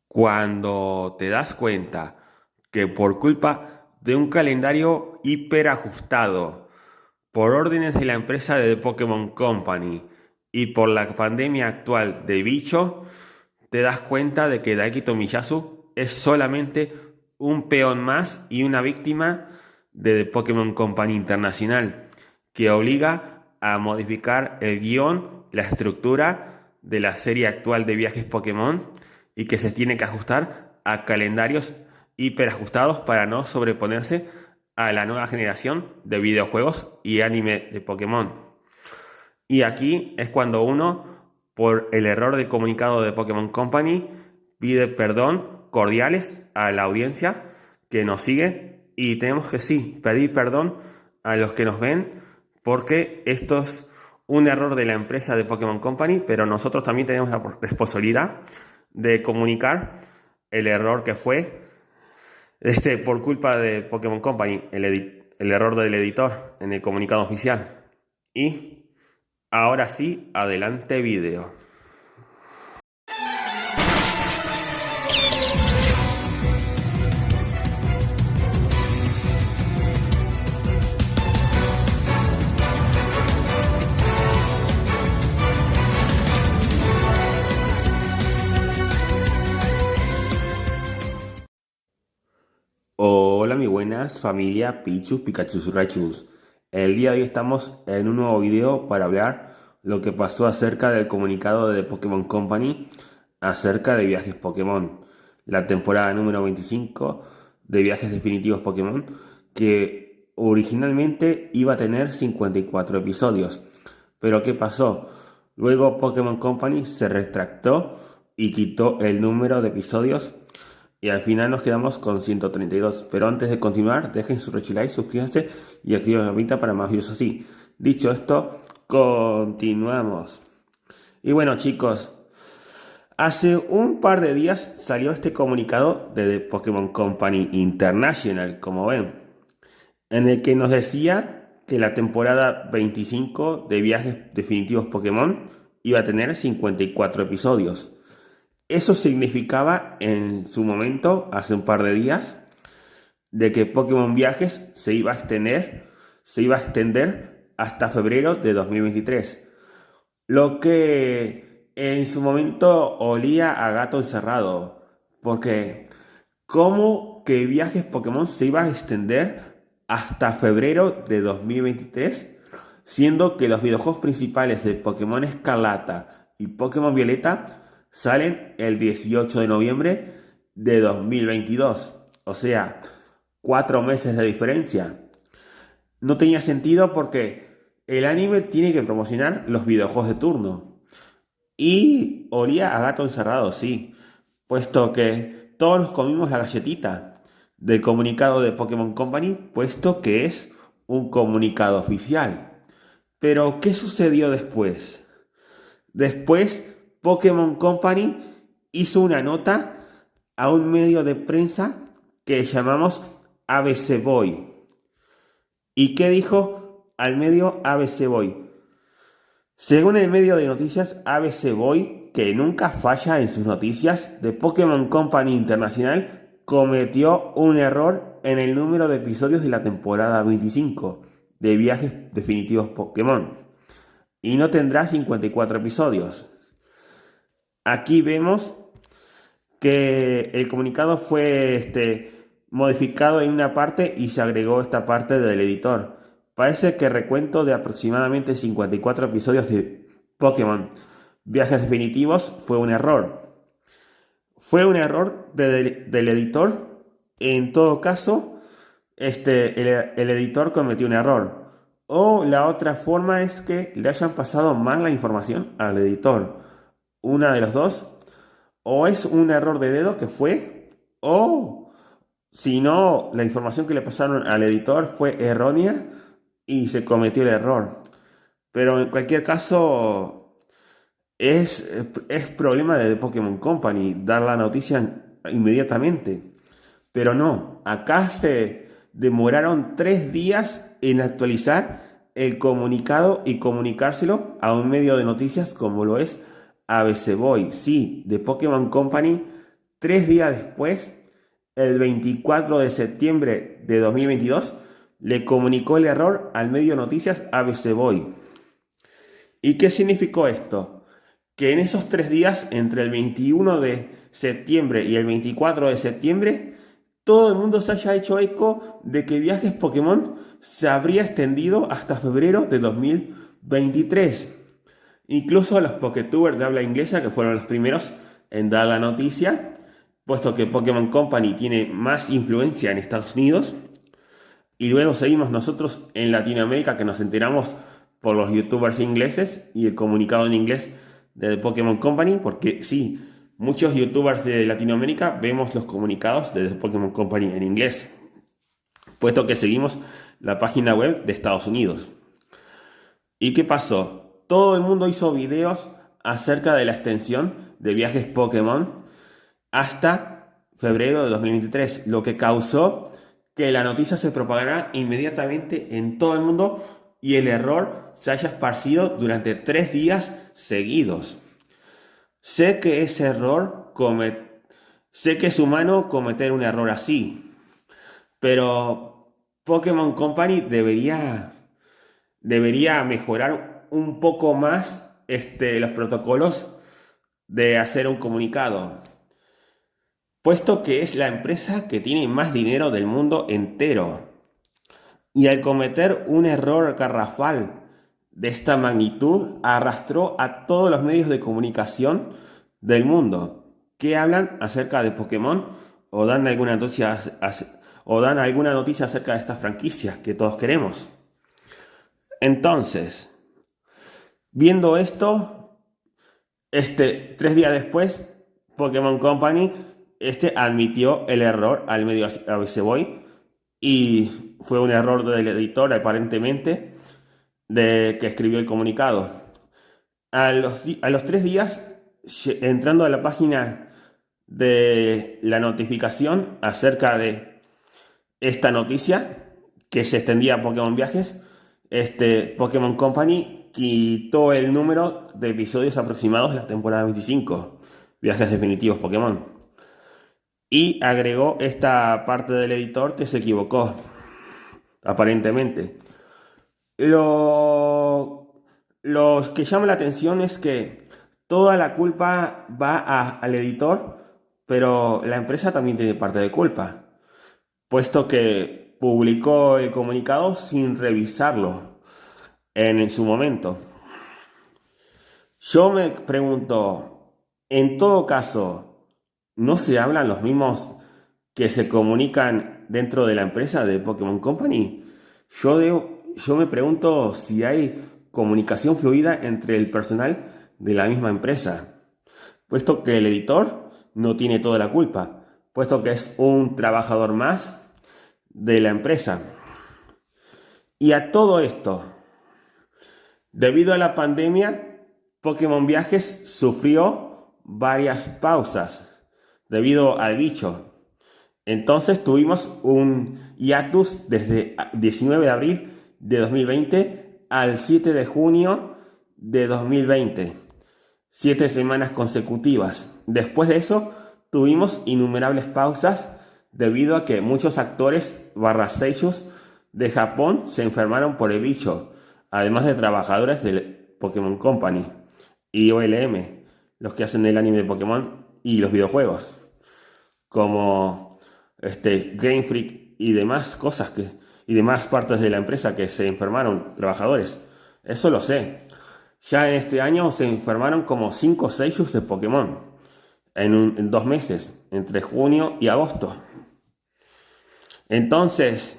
Cuando te das cuenta que por culpa de un calendario hiperajustado, por órdenes de la empresa de The Pokémon Company y por la pandemia actual de bicho, te das cuenta de que Daiki Tomiyasu es solamente un peón más y una víctima de The Pokémon Company Internacional, que obliga a modificar el guión, la estructura de la serie actual de viajes Pokémon y que se tiene que ajustar a calendarios hiperajustados para no sobreponerse a la nueva generación de videojuegos y anime de Pokémon. Y aquí es cuando uno, por el error del comunicado de Pokémon Company, pide perdón cordiales a la audiencia que nos sigue y tenemos que sí, pedir perdón a los que nos ven porque esto es un error de la empresa de Pokémon Company, pero nosotros también tenemos la responsabilidad de comunicar el error que fue por culpa de Pokémon Company, el error del editor en el comunicado oficial. Y ahora sí, adelante video. Hola, mi buenas familia Pichus, Pikachus, Raichus. El día de hoy estamos en un nuevo video para hablar lo que pasó acerca del comunicado de Pokémon Company acerca de viajes Pokémon. La temporada número 25 de viajes definitivos Pokémon, que originalmente iba a tener 54 episodios. Pero ¿qué pasó? Luego Pokémon Company se retractó y quitó el número de episodios y al final nos quedamos con 132. Pero antes de continuar, dejen su like, suscríbanse y activen la campanita para más videos así. Dicho esto, continuamos. Y bueno, chicos, hace un par de días salió este comunicado de The Pokémon Company International, como ven, en el que nos decía que la temporada 25 de viajes definitivos Pokémon iba a tener 54 episodios. Eso significaba en su momento, hace un par de días, de que Pokémon Viajes se iba a extender hasta febrero de 2023. Lo que en su momento olía a gato encerrado. Porque, ¿cómo que Viajes Pokémon se iba a extender hasta febrero de 2023? Siendo que los videojuegos principales de Pokémon Escarlata y Pokémon Violeta salen el 18 de noviembre de 2022. O sea, 4 meses de diferencia. No tenía sentido porque el anime tiene que promocionar los videojuegos de turno. Y olía a gato encerrado, sí. Puesto que todos nos comimos la galletita del comunicado de Pokémon Company, puesto que es un comunicado oficial. Pero, ¿qué sucedió después? Después, Pokémon Company hizo una nota a un medio de prensa que llamamos ABC Boy. ¿Y qué dijo al medio ABC Boy? Según el medio de noticias ABC Boy, que nunca falla en sus noticias, The Pokémon Company Internacional cometió un error en el número de episodios de la temporada 25 de viajes definitivos Pokémon y no tendrá 54 episodios. Aquí vemos que el comunicado fue modificado en una parte y se agregó esta parte del editor. Parece que el recuento de aproximadamente 54 episodios de Pokémon Viajes Definitivos fue un error. Fue un error del editor. En todo caso, el editor cometió un error. O la otra forma es que le hayan pasado mal la información al editor. Una de los dos. O es un error de dedo que fue, o si no, la información que le pasaron al editor fue errónea y se cometió el error. Pero en cualquier caso, es problema de The Pokémon Company dar la noticia inmediatamente. Pero no, acá se demoraron 3 días en actualizar el comunicado y comunicárselo a un medio de noticias como lo es ABC Boy. Sí, The Pokémon Company 3 días después, el 24 de septiembre de 2022, le comunicó el error al medio Noticias ABC Boy. ¿Y qué significó esto? Que en esos 3 días, entre el 21 de septiembre y el 24 de septiembre, todo el mundo se haya hecho eco de que Viajes Pokémon se habría extendido hasta febrero de 2023. Incluso los Poketubers de habla inglesa, que fueron los primeros en dar la noticia, puesto que Pokémon Company tiene más influencia en Estados Unidos, y luego seguimos nosotros en Latinoamérica, que nos enteramos por los youtubers ingleses y el comunicado en inglés de The Pokémon Company, porque sí, muchos youtubers de Latinoamérica vemos los comunicados de The Pokémon Company en inglés, puesto que seguimos la página web de Estados Unidos. ¿Y qué pasó? Todo el mundo hizo videos acerca de la extensión de Viajes Pokémon hasta febrero de 2023, lo que causó que la noticia se propagara inmediatamente en todo el mundo y el error se haya esparcido durante 3 días seguidos. Sé que sé que es humano cometer un error así, pero Pokémon Company debería mejorar un poco más los protocolos de hacer un comunicado, puesto que es la empresa que tiene más dinero del mundo entero. Y al cometer un error garrafal de esta magnitud, arrastró a todos los medios de comunicación del mundo que hablan acerca de Pokémon o dan alguna noticia, acerca de esta franquicia que todos queremos. Entonces, viendo esto, 3 días después, Pokémon Company admitió el error al medio ABC Boy, y fue un error del editor aparentemente que escribió el comunicado. A los 3 días, entrando a la página de la notificación acerca de esta noticia que se extendía a Pokémon Viajes, Pokémon Company quitó el número de episodios aproximados de la temporada 25, Viajes Definitivos Pokémon, y agregó esta parte del editor que se equivocó, aparentemente. Lo que llama la atención es que toda la culpa va al editor, pero la empresa también tiene parte de culpa, puesto que publicó el comunicado sin revisarlo en su momento. Yo me pregunto, en todo caso, ¿no se hablan los mismos que se comunican dentro de la empresa de Pokémon Company? Yo me pregunto si hay comunicación fluida entre el personal de la misma empresa, puesto que el editor no tiene toda la culpa, puesto que es un trabajador más de la empresa. Y a todo esto, debido a la pandemia, Pokémon Viajes sufrió varias pausas debido al bicho. Entonces tuvimos un hiatus desde 19 de abril de 2020 al 7 de junio de 2020. 7 semanas consecutivas. Después de eso, tuvimos innumerables pausas debido a que muchos actores /seiyus de Japón se enfermaron por el bicho, además de trabajadores de Pokémon Company y OLM, los que hacen el anime de Pokémon y los videojuegos, como Game Freak y demás cosas y demás partes de la empresa que se enfermaron, trabajadores. Eso lo sé. Ya en este año se enfermaron como 5 seiyus de Pokémon en 2 meses, entre junio y agosto. Entonces,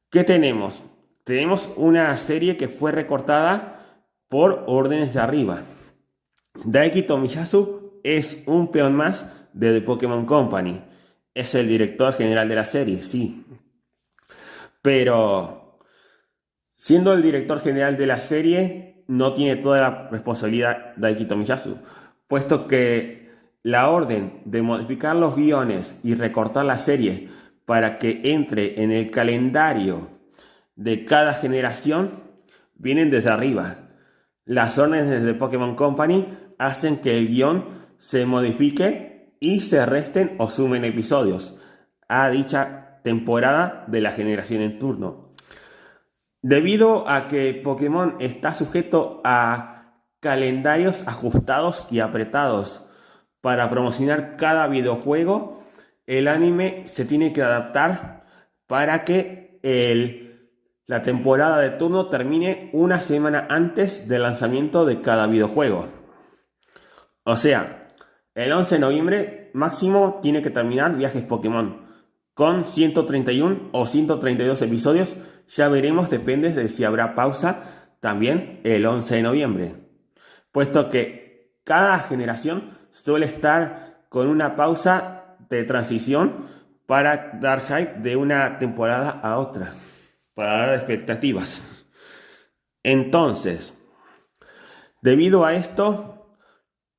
¿qué tenemos? Tenemos una serie que fue recortada por órdenes de arriba. Daiki Tomiyasu es un peón más de The Pokémon Company. Es el director general de la serie, sí. Pero, siendo el director general de la serie, no tiene toda la responsabilidad Daiki Tomiyasu, puesto que la orden de modificar los guiones y recortar la serie para que entre en el calendario de cada generación vienen desde arriba. Las órdenes de Pokémon Company hacen que el guión se modifique y se resten o sumen episodios a dicha temporada de la generación en turno. Debido a que Pokémon está sujeto a calendarios ajustados y apretados para promocionar cada videojuego, el anime se tiene que adaptar para que la temporada de turno termine una semana antes del lanzamiento de cada videojuego. O sea, el 11 de noviembre máximo tiene que terminar Viajes Pokémon con 131 o 132 episodios. Ya veremos, depende de si habrá pausa también el 11 de noviembre. Puesto que cada generación suele estar con una pausa de transición para dar hype de una temporada a otra, para dar expectativas. Entonces, debido a esto,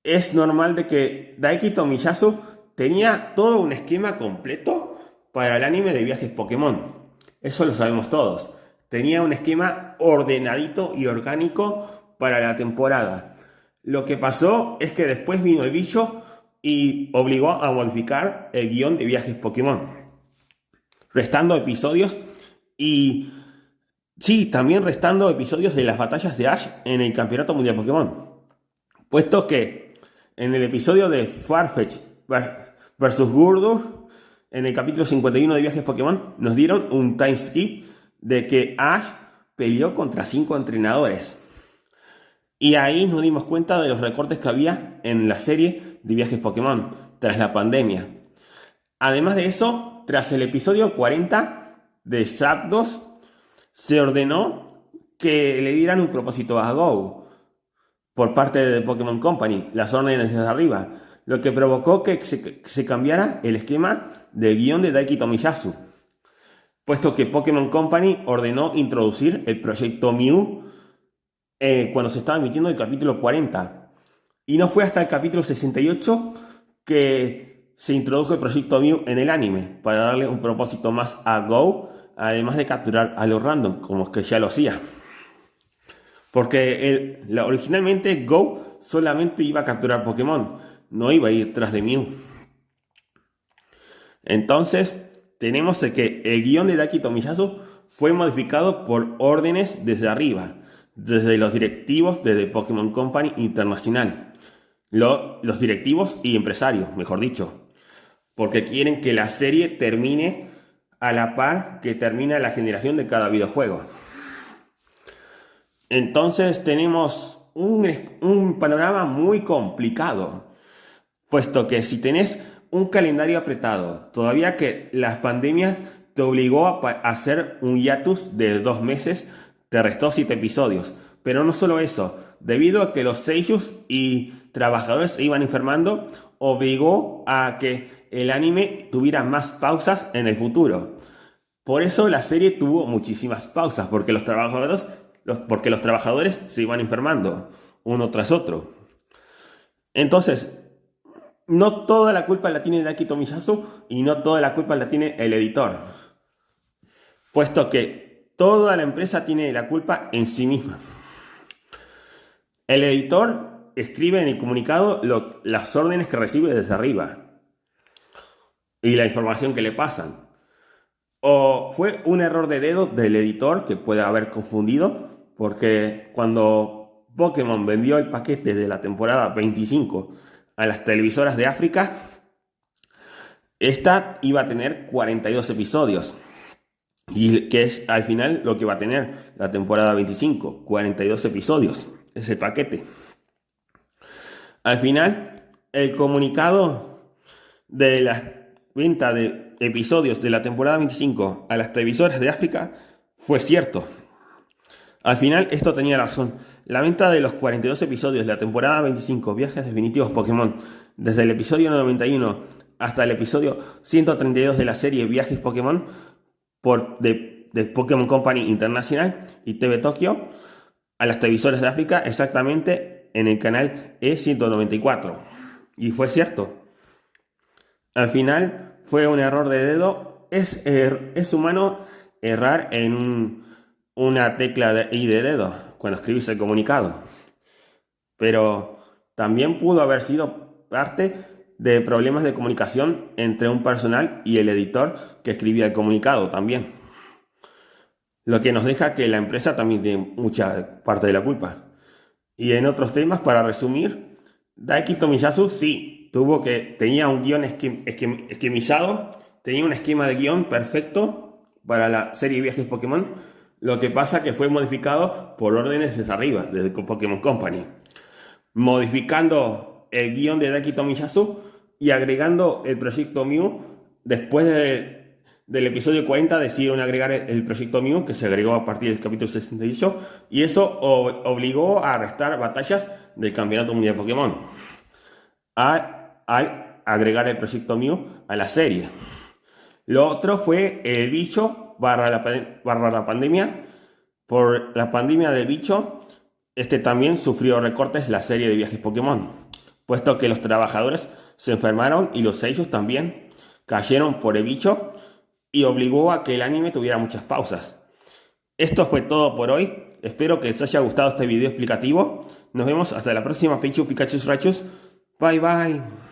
es normal de que Daiki Tomiyasu tenía todo un esquema completo para el anime de Viajes Pokémon. Eso lo sabemos todos. Tenía un esquema ordenadito y orgánico para la temporada. Lo que pasó es que después vino el bicho y obligó a modificar el guión de Viajes Pokémon, restando episodios y sí, también restando episodios de las batallas de Ash en el Campeonato Mundial Pokémon. Puesto que en el episodio de Farfetch vs Gurdurr, en el capítulo 51 de Viajes Pokémon, nos dieron un time skip de que Ash peleó contra 5 entrenadores. Y ahí nos dimos cuenta de los recortes que había en la serie de Viajes Pokémon tras la pandemia. Además de eso, tras el episodio 40 de Zapdos, se ordenó que le dieran un propósito a Go por parte de Pokémon Company, las órdenes desde arriba, lo que provocó que se cambiara el esquema del guión de Daiki Tomiyasu, puesto que Pokémon Company ordenó introducir el proyecto Mew cuando se estaba emitiendo el capítulo 40. Y no fue hasta el capítulo 68 que se introdujo el proyecto Mew en el anime, para darle un propósito más a Go, además de capturar a los random, como que ya lo hacía. Porque originalmente Go solamente iba a capturar Pokémon, no iba a ir tras de Mew. Entonces, tenemos que el guión de Daiki Tomiyasu fue modificado por órdenes desde arriba, desde los directivos de The Pokémon Company Internacional. Los directivos y empresarios, mejor dicho. Porque quieren que la serie termine a la par que termina la generación de cada videojuego. Entonces tenemos un panorama muy complicado, puesto que si tenés un calendario apretado, todavía que las pandemias te obligó a hacer un hiatus de 2 meses, te restó 7 episodios. Pero no solo eso, debido a que los seiyus y trabajadores se iban enfermando, obligó a que el anime tuviera más pausas en el futuro. Por eso la serie tuvo muchísimas pausas, porque los trabajadores se iban enfermando uno tras otro. Entonces, no toda la culpa la tiene Daiki Tomiyasu y no toda la culpa la tiene el editor, puesto que toda la empresa tiene la culpa en sí misma. El editor escribe en el comunicado las órdenes que recibe desde arriba y la información que le pasan. O fue un error de dedo del editor que puede haber confundido, porque cuando Pokémon vendió el paquete de la temporada 25 a las televisoras de África, esta iba a tener 42 episodios. Y que es al final lo que va a tener la temporada 25, 42 episodios, ese paquete. Al final, el comunicado de la venta de episodios de la temporada 25 a las televisoras de África fue cierto. Al final esto tenía razón. La venta de los 42 episodios de la temporada 25, Viajes Definitivos Pokémon, desde el episodio 91 hasta el episodio 132 de la serie Viajes Pokémon de Pokémon Company Internacional y TV Tokio, a las televisoras de África, exactamente en el canal E194. Y fue cierto. Al final fue un error de dedo. Es humano errar en una tecla de dedo cuando escribís el comunicado. Pero también pudo haber sido parte de problemas de comunicación entre un personal y el editor que escribía el comunicado también. Lo que nos deja que la empresa también tiene mucha parte de la culpa. Y en otros temas, para resumir, Daiki Tomiyasu sí, tenía un guión esquemizado, tenía un esquema de guión perfecto para la serie Viajes Pokémon. Lo que pasa que fue modificado por órdenes desde arriba, desde Pokémon Company, modificando el guión de Daiki Tomiyasu y agregando el proyecto Mew. Después del episodio 40 decidieron agregar el proyecto Mew, que se agregó a partir del capítulo 68, y eso obligó a restar batallas del Campeonato Mundial Pokémon al agregar el proyecto Mew a la serie. Lo otro fue el bicho barra la pandemia. Por la pandemia del bicho, también sufrió recortes la serie de Viajes Pokémon, puesto que los trabajadores se enfermaron y los sellos también cayeron por el bicho y obligó a que el anime tuviera muchas pausas. Esto fue todo por hoy. Espero que les haya gustado este video explicativo. Nos vemos hasta la próxima, Pikachu, Rachus. Bye bye.